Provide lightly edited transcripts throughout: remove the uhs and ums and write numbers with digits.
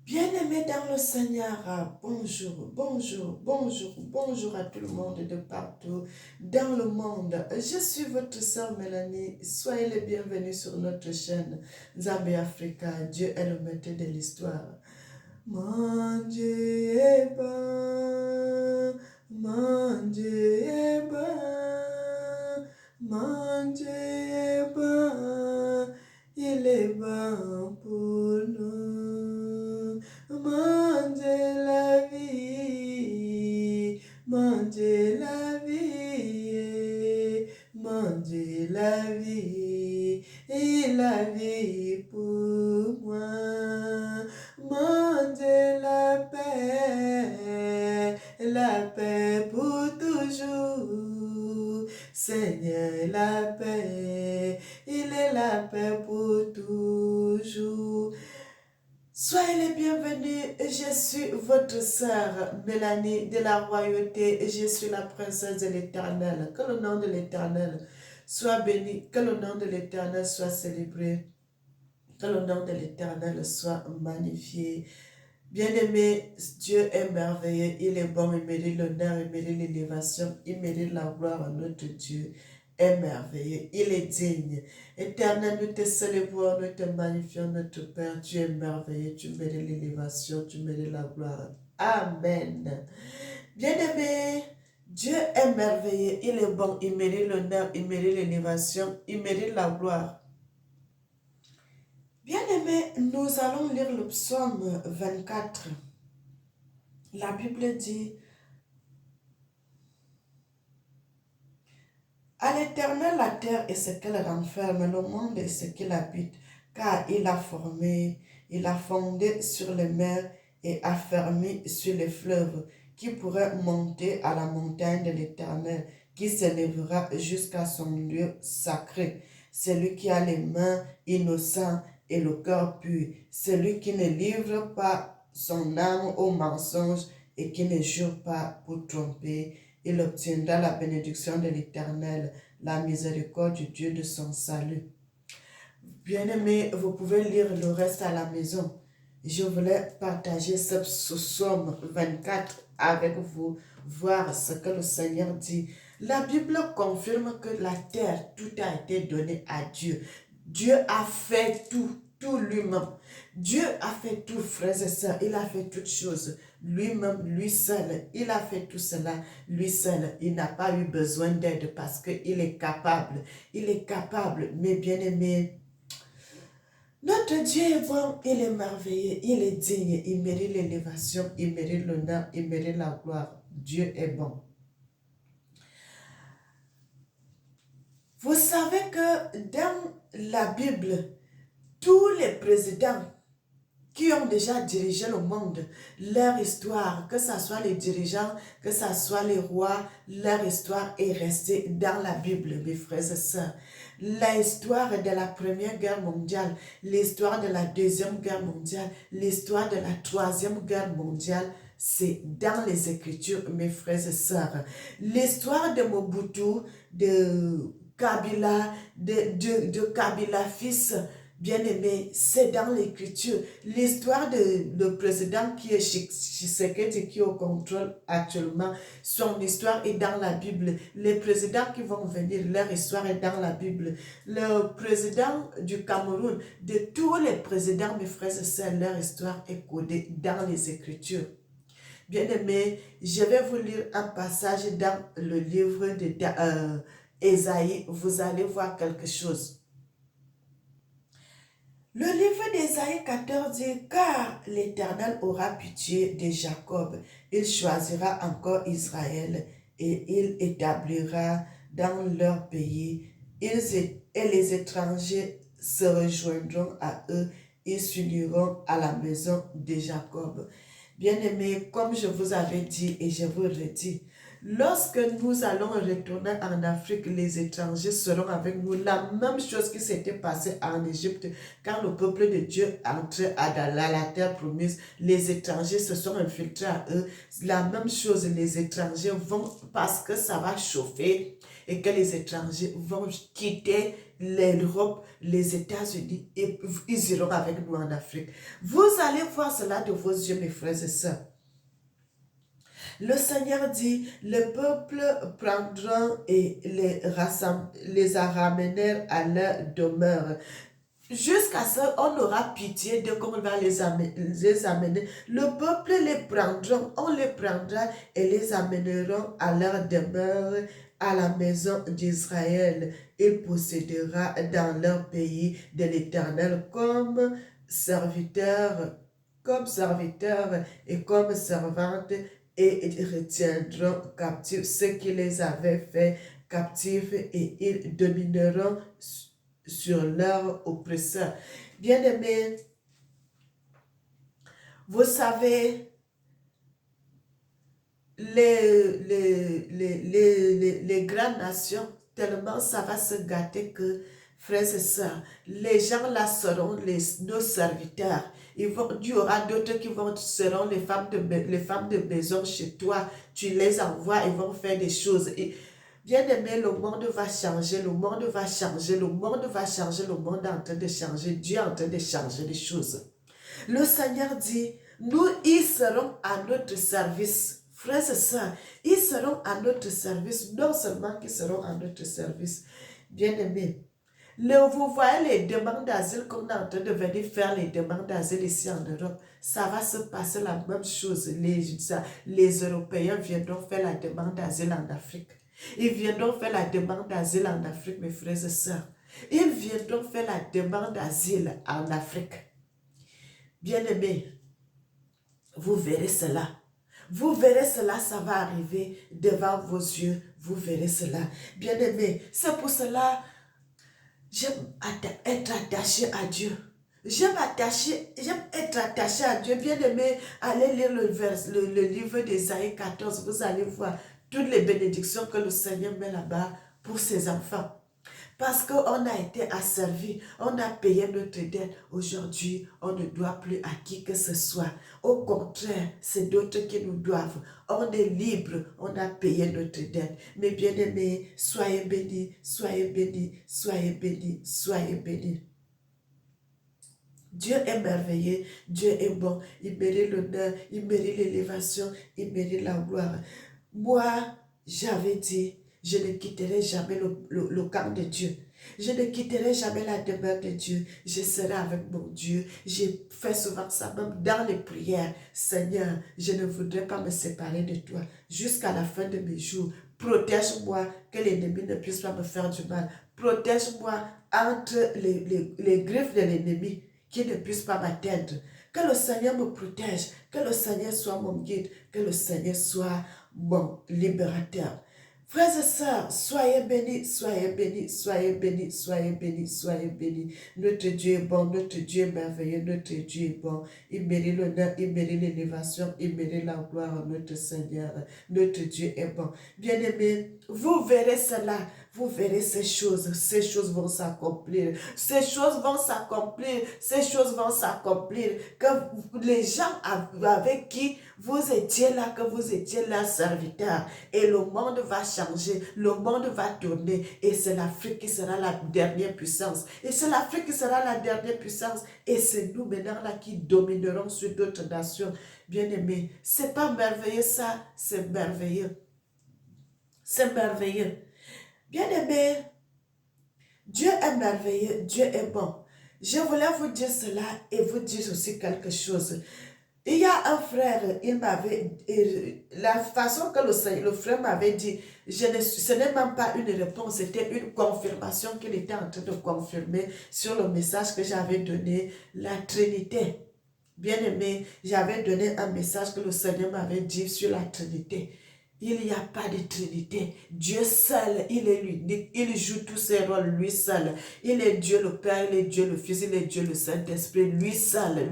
Bien-aimés dans le Seigneur, bonjour, bonjour, bonjour, bonjour à tout le monde de partout dans le monde. Je suis votre sœur Mélanie. Soyez les bienvenus sur notre chaîne Zambie Africa. Dieu est le maître de l'histoire. Mon Dieu est bon, mon Dieu est bon, mon Dieu est bon, il est bon pour nous. Mon Dieu la vie, mon Dieu la vie, mon Dieu la vie, et la vie pour moi. Mon Dieu, la paix pour toujours. Seigneur, la paix, il est la paix pour toujours. Soyez les bienvenus, je suis votre sœur Mélanie de la royauté, je suis la princesse de l'Éternel. Que le nom de l'Éternel soit béni, que le nom de l'Éternel soit célébré, que le nom de l'Éternel soit magnifié. Bien-aimé, Dieu est merveilleux, il est bon, il mérite l'honneur, il mérite l'élévation, il mérite la gloire. Notre Dieu est merveilleux, il est digne. Éternel, nous te célébrons, nous te magnifions, notre Père, tu es merveilleux, tu mérites l'élévation, tu mérites la gloire. Amen. Bien-aimé, Dieu est merveilleux, il est bon, il mérite l'honneur, il mérite l'élévation, il mérite la gloire. Bien-aimés, nous allons lire le psaume 24. La Bible dit: à l'Éternel la terre et ce qu'elle renferme, le monde et ce qu'il habite, car il a formé, il a fondé sur les mers et affermi sur les fleuves, qui pourrait monter à la montagne de l'Éternel, qui s'élèvera jusqu'à son lieu sacré. Celui qui a les mains innocentes et le cœur pur, celui qui ne livre pas son âme au mensonge et qui ne jure pas pour tromper, il obtiendra la bénédiction de l'Éternel, la miséricorde du Dieu de son salut. Bien-aimés, vous pouvez lire le reste à la maison. Je voulais partager ce psaume 24 avec vous, voir ce que le Seigneur dit. La Bible confirme que la terre, tout a été donné à Dieu. Dieu a fait tout lui-même. Dieu a fait tout, frères et sœurs, il a fait toutes choses. Lui-même, lui seul, il a fait tout cela, lui seul. Il n'a pas eu besoin d'aide parce qu'il est capable. Il est capable, mes bien-aimés. Notre Dieu est bon, il est merveilleux, il est digne, il mérite l'élévation, il mérite l'honneur, il mérite la gloire. Dieu est bon. Vous savez que dans la Bible, tous les présidents qui ont déjà dirigé le monde, leur histoire, que ce soit les dirigeants, que ce soit les rois, leur histoire est restée dans la Bible, mes frères et sœurs. L'histoire de la Première Guerre mondiale, l'histoire de la Deuxième Guerre mondiale, l'histoire de la Troisième Guerre mondiale, c'est dans les Écritures, mes frères et sœurs. L'histoire de Mobutu, de Kabila, de Kabila fils, bien-aimé, c'est dans l'écriture. L'histoire de le président qui est Tshisekedi qui est au contrôle actuellement, son histoire est dans la Bible. Les présidents qui vont venir, leur histoire est dans la Bible. Le président du Cameroun, de tous les présidents, mes frères et sœurs, leur histoire est codée dans les Écritures. Bien-aimé, je vais vous lire un passage dans le livre d'Ésaïe. Vous allez voir quelque chose. Le livre d'Ésaïe 14 dit: car l'Éternel aura pitié de Jacob, il choisira encore Israël et il établira dans leur pays. Et les étrangers se rejoindront à eux et s'uniront à la maison de Jacob. Bien-aimés, comme je vous avais dit et je vous redis, lorsque nous allons retourner en Afrique, les étrangers seront avec nous. La même chose qui s'était passée en Égypte, quand le peuple de Dieu entrait à la terre promise, les étrangers se sont infiltrés à eux. La même chose, les étrangers vont, parce que ça va chauffer, et que les étrangers vont quitter l'Europe, les États-Unis, et ils iront avec nous en Afrique. Vous allez voir cela de vos yeux, mes frères et sœurs. Le Seigneur dit, le peuple prendra et les ramenèrent à leur demeure. Jusqu'à ce qu'on aura pitié de qu'on va les amener. Le peuple les prendra, on les prendra et les amèneront à leur demeure, à la maison d'Israël. Il possédera dans leur pays de l'Éternel comme serviteur et comme servante, et ils retiendront captifs ceux qui les avaient fait captifs, et ils domineront sur leurs oppresseurs. Bien-aimés, vous savez, les grandes nations, tellement ça va se gâter que, frères et sœurs, les gens là seront nos serviteurs. Il y aura d'autres qui seront les femmes de maison chez toi. Tu les envoies, ils vont faire des choses. Bien-aimé, le monde va changer, le monde va changer, le monde va changer, le monde est en train de changer, Dieu est en train de changer les choses. Le Seigneur dit, nous, ils seront à notre service. Frères et sœurs, ils seront à notre service, non seulement qu'ils seront à notre service. Bien-aimés, vous voyez les demandes d'asile qu'on est en train de venir faire, les demandes d'asile ici en Europe, ça va se passer la même chose. Les Européens viendront faire la demande d'asile en Afrique. Ils viendront faire la demande d'asile en Afrique, mes frères et sœurs. Ils viendront faire la demande d'asile en Afrique. Bien-aimés, vous verrez cela. Vous verrez cela, ça va arriver devant vos yeux. Vous verrez cela. Bien-aimés, c'est pour cela j'aime être attaché à Dieu. J'aime être attaché à Dieu. Bien-aimé, allez lire le livre d'Ésaïe 14. Vous allez voir toutes les bénédictions que le Seigneur met là-bas pour ses enfants. Parce qu'on a été asservi, on a payé notre dette. Aujourd'hui, on ne doit plus à qui que ce soit. Au contraire, c'est d'autres qui nous doivent. On est libre, on a payé notre dette. Mais bien-aimés, soyez bénis, soyez bénis, soyez bénis, soyez bénis. Dieu est merveilleux, Dieu est bon, il mérite l'honneur, il mérite l'élévation, il mérite la gloire. Moi, j'avais dit, je ne quitterai jamais le camp de Dieu. Je ne quitterai jamais la demeure de Dieu. Je serai avec mon Dieu. J'ai fait souvent ça, même dans les prières. Seigneur, je ne voudrais pas me séparer de toi jusqu'à la fin de mes jours. Protège-moi, que l'ennemi ne puisse pas me faire du mal. Protège-moi entre les griffes de l'ennemi, qui ne puisse pas m'atteindre. Que le Seigneur me protège, que le Seigneur soit mon guide, que le Seigneur soit mon libérateur. Frères et sœurs, soyez bénis, soyez bénis, soyez bénis, soyez bénis, soyez bénis. Notre Dieu est bon, notre Dieu est merveilleux, notre Dieu est bon. Il mérite l'honneur, il mérite l'élévation, il mérite la gloire, notre Seigneur. Notre Dieu est bon. Bien-aimés, vous verrez cela. Vous verrez ces choses vont s'accomplir. Ces choses vont s'accomplir. Ces choses vont s'accomplir. Que les gens avec qui vous étiez là, que vous étiez là, serviteurs, et le monde va changer, le monde va tourner, et c'est l'Afrique qui sera la dernière puissance. Et c'est l'Afrique qui sera la dernière puissance, et c'est nous maintenant là qui dominerons sur d'autres nations. Bien-aimés, c'est pas merveilleux ça, c'est merveilleux. C'est merveilleux. Bien-aimés, Dieu est merveilleux, Dieu est bon. Je voulais vous dire cela et vous dire aussi quelque chose. Il y a un frère, la façon que le frère m'avait dit, ce n'est même pas une réponse, c'était une confirmation qu'il était en train de confirmer sur le message que j'avais donné, la Trinité. Bien-aimé, j'avais donné un message que le Seigneur m'avait dit sur la Trinité. Il n'y a pas de Trinité. Dieu seul, il est l'unique. Il joue tous ses rôles, lui seul. Il est Dieu le Père, il est Dieu le Fils, il est Dieu le Saint-Esprit. Lui seul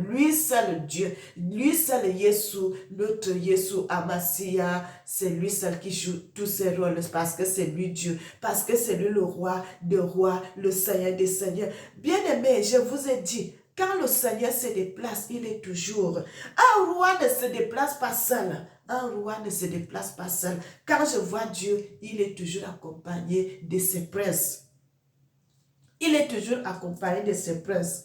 Dieu. Lui seul Jésus, notre Jésus Amasia. C'est lui seul qui joue tous ses rôles parce que c'est lui Dieu. Parce que c'est lui le roi des rois, le Seigneur des seigneurs. Bien-aimé, je vous ai dit, quand le Seigneur se déplace, il est toujours. Un roi ne se déplace pas seul. Un roi ne se déplace pas seul. Quand je vois Dieu, il est toujours accompagné de ses princes. Il est toujours accompagné de ses princes.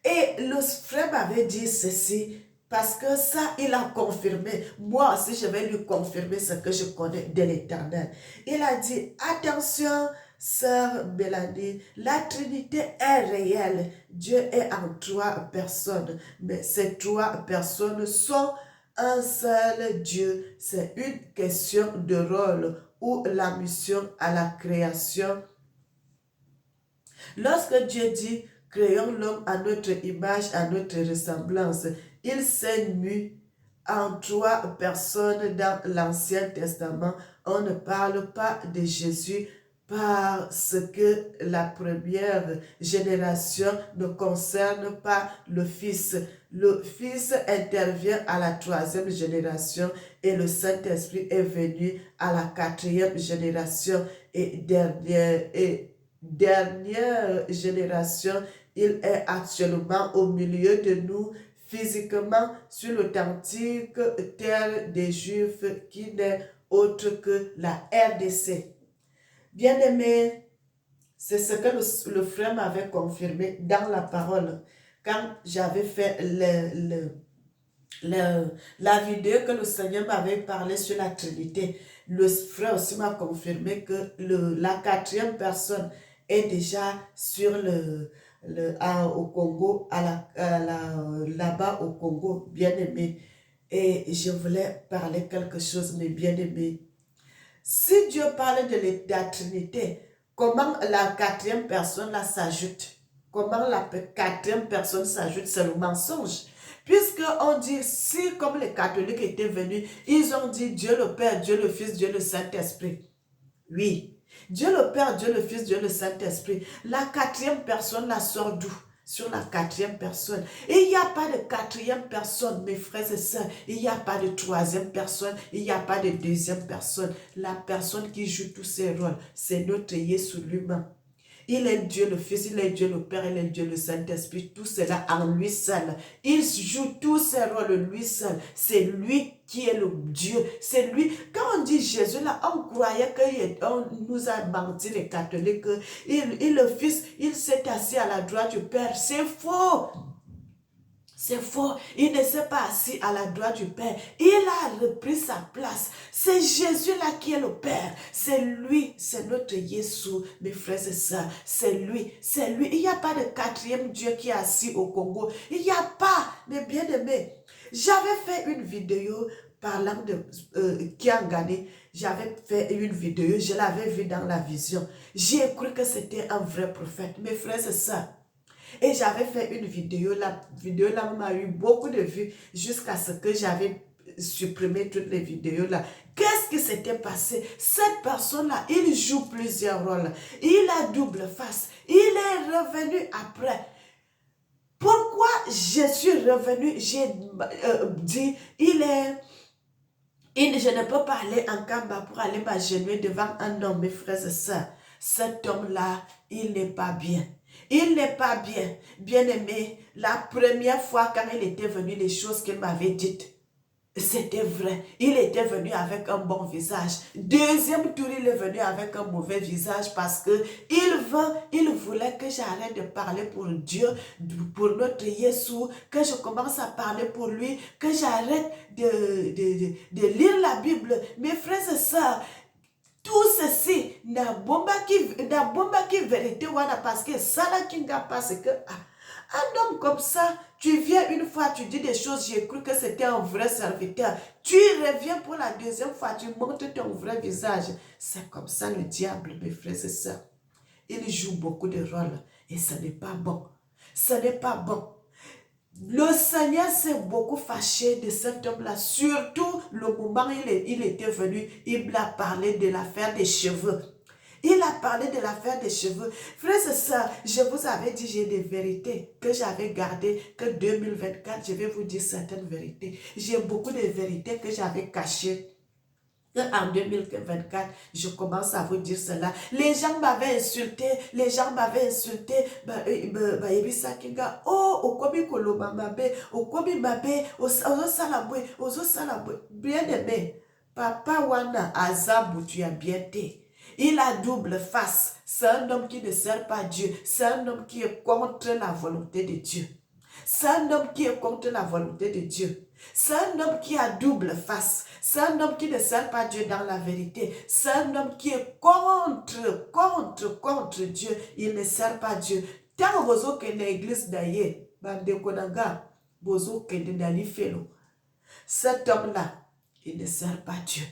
Et le frère m'avait dit ceci, parce que ça, il a confirmé. Moi aussi, je vais lui confirmer ce que je connais de l'Éternel. Il a dit, attention, sœur Mélanie, la Trinité est réelle. Dieu est en trois personnes, mais ces trois personnes sont un seul Dieu. C'est une question de rôle ou la mission à la création. Lorsque Dieu dit, créons l'homme à notre image, à notre ressemblance, il s'est mu en trois personnes dans l'Ancien Testament. On ne parle pas de Jésus parce que la première génération ne concerne pas le Fils. Le Fils intervient à la troisième génération et le Saint-Esprit est venu à la quatrième génération et dernière génération. Il est actuellement au milieu de nous, physiquement, sur l'authentique terre des Juifs qui n'est autre que la RDC. Bien-aimé, c'est ce que le frère m'avait confirmé dans la parole quand j'avais fait la vidéo que le Seigneur m'avait parlé sur la Trinité. Le frère aussi m'a confirmé que la quatrième personne est déjà sur au Congo, là-bas au Congo, bien-aimé. Et je voulais parler quelque chose, mais bien-aimé. Si Dieu parle de la Trinité, comment la quatrième personne là s'ajoute? Comment la quatrième personne s'ajoute? C'est le mensonge. Puisque on dit, si comme les catholiques étaient venus, ils ont dit Dieu le Père, Dieu le Fils, Dieu le Saint-Esprit. Oui, Dieu le Père, Dieu le Fils, Dieu le Saint-Esprit. La quatrième personne la sort d'où? Sur la quatrième personne. Et il n'y a pas de quatrième personne, mes frères et sœurs. Il n'y a pas de troisième personne. Il n'y a pas de deuxième personne. La personne qui joue tous ces rôles, c'est notre Jésus lui-même. Il est Dieu le Fils, il est Dieu le Père, il est Dieu le Saint-Esprit, tout cela en lui seul. Il joue tous ses rôles lui seul. C'est lui qui est le Dieu. C'est lui. Quand on dit Jésus, là, on croyait qu'on nous a menti les catholiques. Le Fils, il s'est assis à la droite du Père. C'est faux. C'est faux. Il ne s'est pas assis à la droite du Père. Il a repris sa place. C'est Jésus-là qui est le Père. C'est lui. C'est notre Jésus, mes frères et sœurs. C'est lui. C'est lui. Il n'y a pas de quatrième Dieu qui est assis au Congo. Il n'y a pas. Mais bien aimé, j'avais fait une vidéo parlant de Kiangani. J'avais fait une vidéo. Je l'avais vu dans la vision. J'ai cru que c'était un vrai prophète. Mes frères et sœurs. Et j'avais fait une vidéo, la vidéo là m'a eu beaucoup de vues jusqu'à ce que j'avais supprimé toutes les vidéos là. Qu'est-ce qui s'était passé? Cette personne-là, il joue plusieurs rôles. Il a double face. Il est revenu après. Pourquoi je suis revenu? J'ai dit, je ne peux pas aller en Kamba pour aller m'agenouiller devant un homme, mes frères et sœurs. Cet homme-là, il n'est pas bien. Il n'est pas bien. Bien-aimé, la première fois quand il était venu, les choses qu'il m'avait dites, c'était vrai. Il était venu avec un bon visage. Deuxième tour, il est venu avec un mauvais visage parce que il voulait que j'arrête de parler pour Dieu, pour notre Jésus, que je commence à parler pour lui, que j'arrête de lire la Bible. Mes frères et sœurs, tout ceci n'a bomba qui vérité wana parce que ça là qui n'a pas c'est que un homme comme ça, tu viens une fois, tu dis des choses, j'ai cru que c'était un vrai serviteur. Tu reviens pour la deuxième fois, tu montres ton vrai visage. C'est comme ça le diable, mes frères et sœurs. Il joue beaucoup de rôles et ce n'est pas bon. Ce n'est pas bon. Le Seigneur s'est beaucoup fâché de cet homme-là, surtout le moment où il était venu, il a parlé de l'affaire des cheveux. Il a parlé de l'affaire des cheveux. Frères et sœurs, je vous avais dit, j'ai des vérités que j'avais gardées, que 2024, je vais vous dire certaines vérités. J'ai beaucoup de vérités que j'avais cachées. En 2024, je commence à vous dire cela. Les gens m'avaient insulté, oh, okobi koloba mabe, okobi mabe, ozo salabwe, bien aimé. Papa wana azabu tu as bien été. Il a double face. C'est un homme qui ne sert pas Dieu. C'est un homme qui est contre la volonté de Dieu. C'est un homme qui est contre la volonté de Dieu. C'est un homme qui a double face. C'est un homme qui ne sert pas Dieu dans la vérité. C'est un homme qui est contre Dieu. Il ne sert pas Dieu. Tant que l'église d'ailleurs, cet homme-là, il ne sert pas Dieu.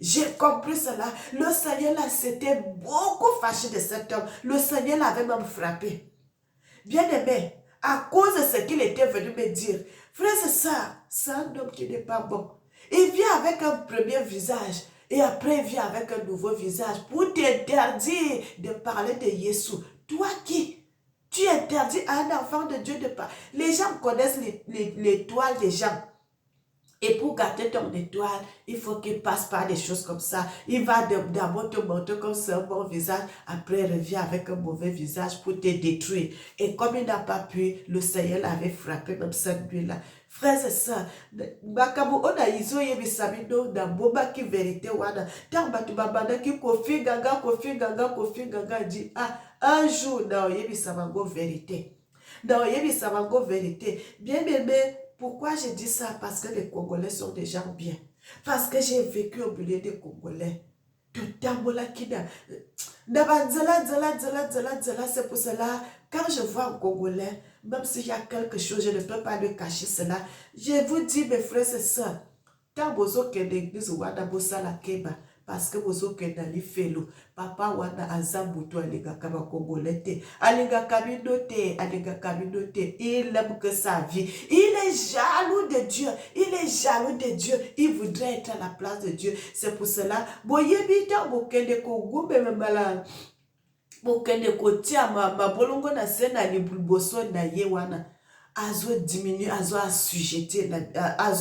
J'ai compris cela. Le Seigneur là, s'était beaucoup fâché de cet homme. Le Seigneur l'avait même frappé. Bien-aimé, à cause de ce qu'il était venu me dire, frère, c'est un homme qui n'est pas bon. Il vient avec un premier visage et après il vient avec un nouveau visage pour t'interdire de parler de Jésus. Toi qui, tu interdis à un enfant de Dieu de parler. Les gens connaissent l'étoile des gens. Et pour gâter ton étoile, il faut qu'il passe par des choses comme ça. Il va d'abord te montrer comme c'est un bon visage, après il revient avec un mauvais visage pour te détruire. Et comme il n'a pas pu, le Seigneur l'avait frappé même cette nuit-là. Frères et sœurs, on a iso yebi sabido da boba qui vérité wada. Tant batu babanda qui kofi gaga dit un jour dans yebi sabango vérité. Dans yebi sabango vérité. Bien aimé. Pourquoi je dis ça? Parce que les Congolais sont des gens bien. Parce que j'ai vécu au milieu des Congolais. C'est pour cela, quand je vois un Congolais, même s'il y a quelque chose, je ne peux pas lui cacher cela. Je vous dis, mes frères et sœurs, tant que vous êtes l'église, vous êtes parce que vous êtes dans felo papa wana azabuto alinga kaba congolais alinga kabinote il aime que sa vie, il est jaloux de Dieu, il voudrait être à la place de Dieu. C'est pour cela boyebita bokende ko gumbe mbala bokende ko tia ma bolongo na sena liboso na ye wana azo diminuer, azo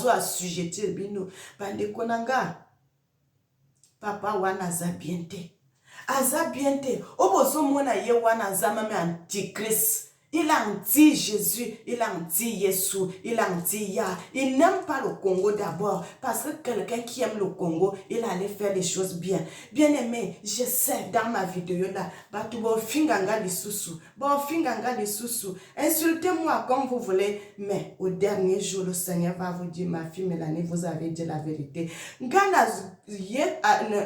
assujetter bino bande konanga. Papa wana aza bien te. Obozo mona ye wana aza mame antichrist. Il a anti-Jésus, il a anti-Yesu, il a anti-Ya. Il n'aime pas le Congo d'abord. Parce que quelqu'un qui aime le Congo, il allait faire les choses bien. Bien aimé, je sais dans ma vidéo là, insultez-moi comme vous voulez, mais au dernier jour, le Seigneur va vous dire, ma fille Mélanie, vous avez dit la vérité. Ngana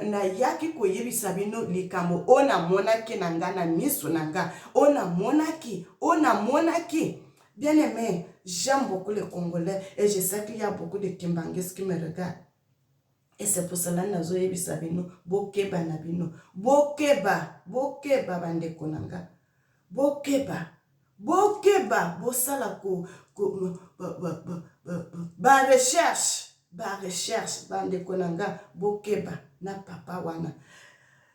na yaki koyebi sabino likamo ona monaki nangana miso nanga ona monaki. Bien aimé, j'aime beaucoup les Congolais et je sais qu'il y a beaucoup de Kimbangues qui me regardent. Et c'est pour cela nazo yebi sabino bokeba nabino bokeba bande konanga bokeba bosala ko ba recherche bande konanga bokeba na papa wana.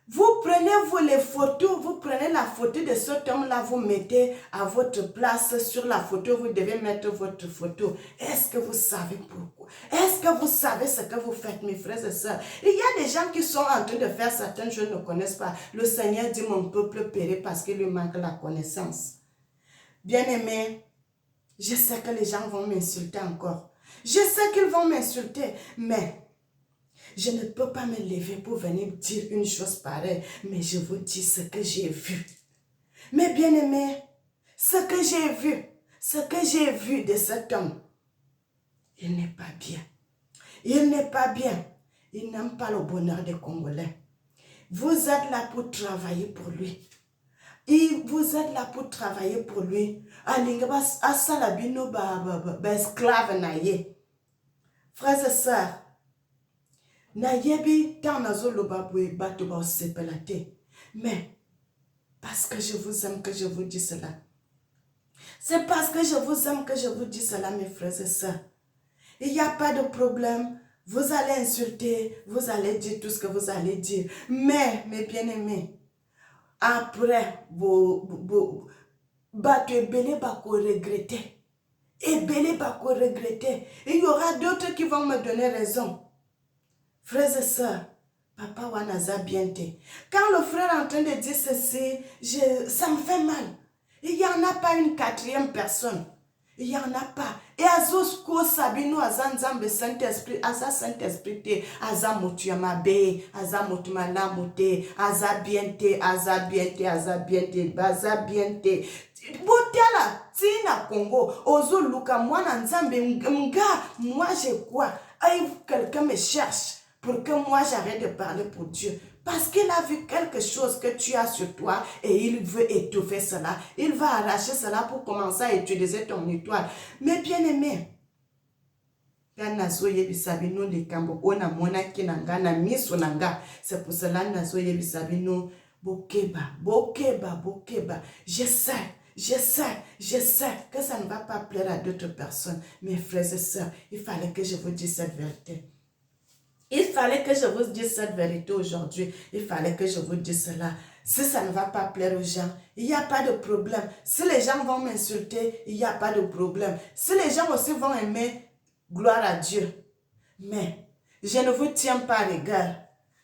Vous prenez les photos, vous prenez la photo de cet homme-là, vous mettez à votre place sur la photo, vous devez mettre votre photo. Est-ce que vous savez pourquoi? Est-ce que vous savez ce que vous faites, mes frères et sœurs? Il y a des gens qui sont en train de faire certaines choses, ne connaissent pas. Le Seigneur dit, mon peuple périt parce qu'il lui manque la connaissance. Bien-aimé, je sais que les gens vont m'insulter encore. Je sais qu'ils vont m'insulter, mais je ne peux pas me lever pour venir dire une chose pareille, mais je vous dis ce que j'ai vu. Mais bien aimé, ce que j'ai vu de cet homme, il n'est pas bien. Il n'est pas bien. Il n'aime pas le bonheur des Congolais. Vous êtes là pour travailler pour lui. Et vous êtes là pour travailler pour lui. Esclave naïe. Frères et sœurs, nayebi tant nazo lobabwe bato ba sepelate. Mais parce que je vous aime que je vous dis cela. C'est parce que je vous aime que je vous dis cela, mes frères et sœurs. Il n'y a pas de problème. Vous allez insulter, vous allez dire tout ce que vous allez dire. Mais, mes bien-aimés, après, bato ebele bako regretter. Ebele bako regretter. Il y aura d'autres qui vont me donner raison. Frères et sœurs, papa wanaza biente. Quand le frère est en train de dire ceci, ça me fait mal. Il n'y en a pas une quatrième personne. Il n'y en a pas. Et Boko sabino azanzambe Saint-Esprit, aza Saint-Esprit te, aza motuyama be, aza motuma mote, aza biente, aza biente, aza biente, aza biente. Botiala, tina Congo, ozo luka mwana nzambe mga, moi je crois, quelqu'un me cherche pour que moi j'arrête de parler pour Dieu. Parce qu'il a vu quelque chose que tu as sur toi et il veut étouffer cela. Il va arracher cela pour commencer à utiliser ton étoile. Mais bien aimé, c'est pour cela que bokeba, bokeba, bokeba. Je sais que ça ne va pas plaire à d'autres personnes. Mes frères et sœurs, il fallait que je vous dise cette vérité. Il fallait que je vous dise cette vérité aujourd'hui. Il fallait que je vous dise cela. Si ça ne va pas plaire aux gens, il n'y a pas de problème. Si les gens vont m'insulter, il n'y a pas de problème. Si les gens aussi vont aimer, gloire à Dieu. Mais je ne vous tiens pas à l'égard.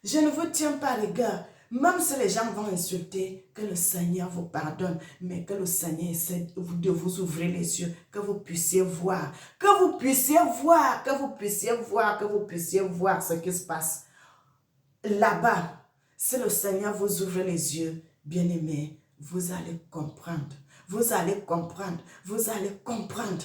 Je ne vous tiens pas à l'égard. Même si les gens vont insulter, que le Seigneur vous pardonne, mais que le Seigneur essaie de vous ouvrir les yeux, que vous puissiez voir, que vous puissiez voir, que vous puissiez voir, que vous puissiez voir ce qui se passe là-bas. Si le Seigneur vous ouvre les yeux, bien-aimés, vous allez comprendre. Vous allez comprendre. Vous allez comprendre.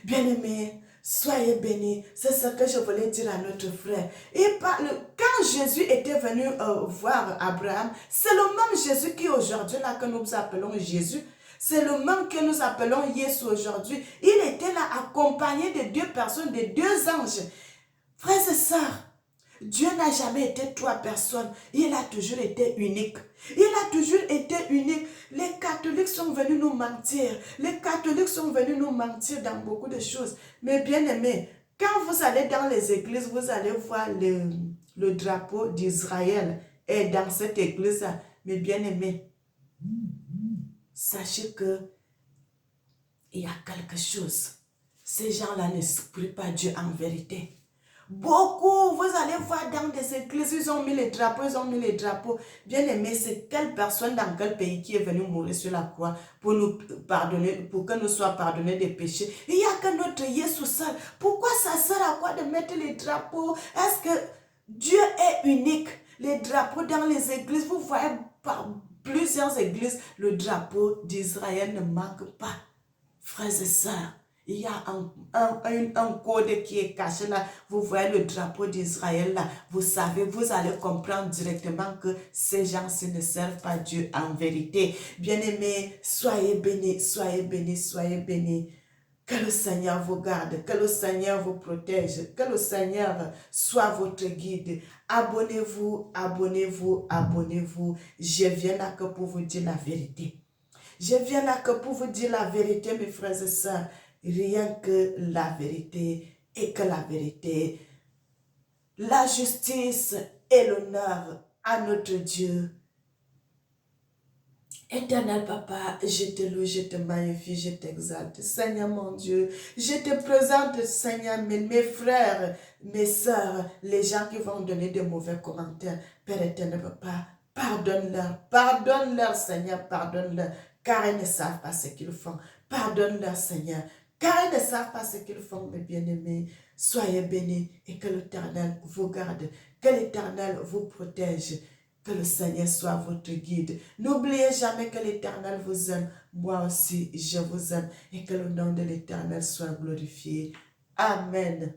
Bien-aimés, soyez bénis. C'est ce que je voulais dire à notre frère. Quand Jésus était venu voir Abraham, c'est le même Jésus qui aujourd'hui là que nous appelons Jésus. C'est le même que nous appelons Jésus aujourd'hui. Il était là accompagné de 2 personnes, de 2 anges. Frères et sœurs, Dieu n'a jamais été 3 personnes. Il a toujours été unique. Il a toujours été unique. Les catholiques sont venus nous mentir. Les catholiques sont venus nous mentir dans beaucoup de choses. Mais bien aimés, quand vous allez dans les églises, vous allez voir le drapeau d'Israël. Et dans cette église, mes bien aimés, sachez que il y a quelque chose. Ces gens-là ne supplient pas Dieu en vérité. Beaucoup, vous allez voir dans des églises, ils ont mis les drapeaux, Bien aimé, c'est quelle personne dans quel pays qui est venu mourir sur la croix pour nous pardonner, pour que nous soient pardonnés des péchés. Il n'y a que notre Jésus seul. Pourquoi ça sert à quoi de mettre les drapeaux? Est-ce que Dieu est unique? Les drapeaux dans les églises, vous voyez par plusieurs églises, le drapeau d'Israël ne manque pas. Frères et sœurs, il y a un code qui est caché là. Vous voyez le drapeau d'Israël là. Vous savez, vous allez comprendre directement que ces gens-ci ne servent pas Dieu en vérité. Bien-aimés, soyez bénis, soyez bénis, soyez bénis. Que le Seigneur vous garde, que le Seigneur vous protège, que le Seigneur soit votre guide. Abonnez-vous, abonnez-vous, abonnez-vous. Je viens là que pour vous dire la vérité. Je viens là que pour vous dire la vérité, mes frères et sœurs. Rien que la vérité et que la vérité. La justice et l'honneur à notre Dieu. Éternel Papa, je te loue, je te magnifie, je t'exalte. Seigneur mon Dieu, je te présente, Seigneur, mes frères, mes sœurs, les gens qui vont donner de mauvais commentaires. Père éternel Papa, pardonne-leur, Seigneur, pardonne-leur, car ils ne savent pas ce qu'ils font. Pardonne-leur, Seigneur, car ils ne savent pas ce qu'ils font, mes bien-aimés. Soyez bénis et que l'Éternel vous garde, que l'Éternel vous protège. Que le Seigneur soit votre guide. N'oubliez jamais que l'Éternel vous aime. Moi aussi, je vous aime. Et que le nom de l'Éternel soit glorifié. Amen.